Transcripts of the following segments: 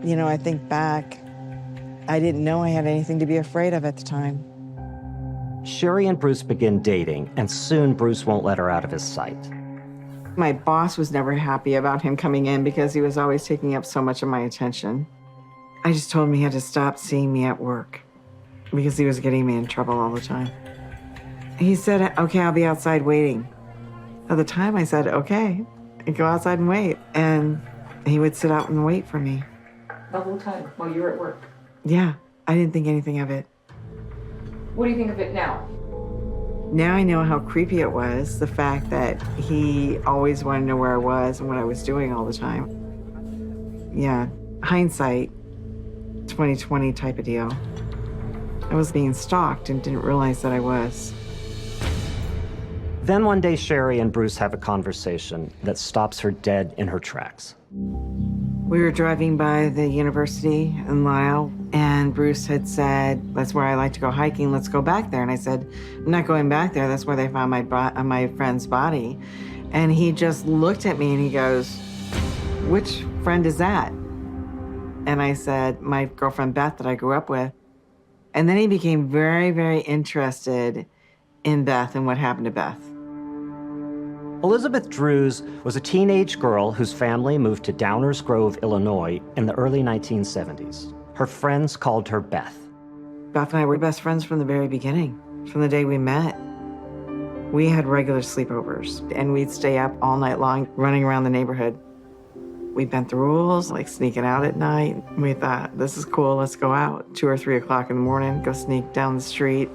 You know, I think back, I didn't know I had anything to be afraid of at the time. Sherry and Bruce begin dating, and soon Bruce won't let her out of his sight. My boss was never happy about him coming in because he was always taking up so much of my attention. I just told him he had to stop seeing me at work because he was getting me in trouble all the time. He said, okay, I'll be outside waiting. At the time, I said, okay, and go outside and wait. And he would sit out and wait for me. The whole time while you were at work? Yeah, I didn't think anything of it. What do you think of it now? Now I know how creepy it was, the fact that he always wanted to know where I was and what I was doing all the time. Yeah, hindsight, 2020 type of deal. I was being stalked and didn't realize that I was. Then one day, Sherry and Bruce have a conversation that stops her dead in her tracks. We were driving by the university in Lisle, and Bruce had said, that's where I like to go hiking, let's go back there. And I said, I'm not going back there, that's where they found my friend's body. And he just looked at me and he goes, which friend is that? And I said, my girlfriend Beth that I grew up with. And then he became very, very interested in Beth and what happened to Beth. Elizabeth Drews was a teenage girl whose family moved to Downers Grove, Illinois in the early 1970s. Her friends called her Beth. Beth and I were best friends from the very beginning, from the day we met. We had regular sleepovers, and we'd stay up all night long running around the neighborhood. We bent the rules, like sneaking out at night. We thought, this is cool, let's go out. 2 or 3 o'clock in the morning, go sneak down the street.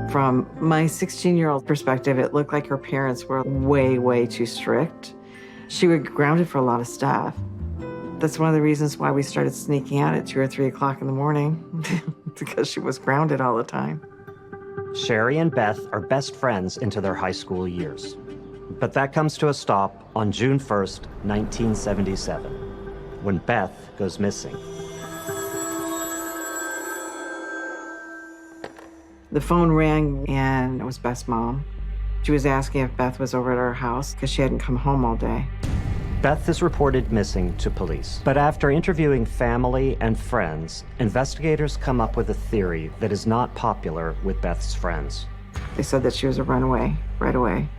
From my 16-year-old perspective, it looked like her parents were way, way too strict. She would get grounded for a lot of stuff. That's one of the reasons why we started sneaking out at 2 or 3 o'clock in the morning, because she was grounded all the time. Sherry and Beth are best friends into their high school years. But that comes to a stop on June 1st, 1977, when Beth goes missing. The phone rang, and it was Beth's mom. She was asking if Beth was over at our house because she hadn't come home all day. Beth is reported missing to police. But after interviewing family and friends, investigators come up with a theory that is not popular with Beth's friends. They said that she was a runaway right away.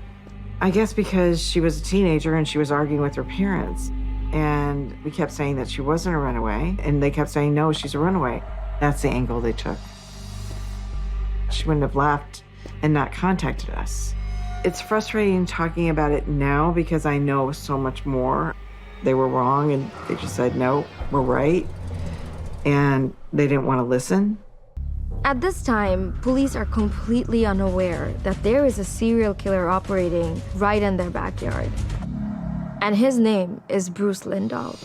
I guess because she was a teenager and she was arguing with her parents. And we kept saying that she wasn't a runaway, and they kept saying, no, she's a runaway. That's the angle they took. She wouldn't have left and not contacted us. It's frustrating talking about it now because I know so much more. They were wrong and they just said, no, we're right. And they didn't want to listen. At this time, police are completely unaware that there is a serial killer operating right in their backyard. And his name is Bruce Lindahl.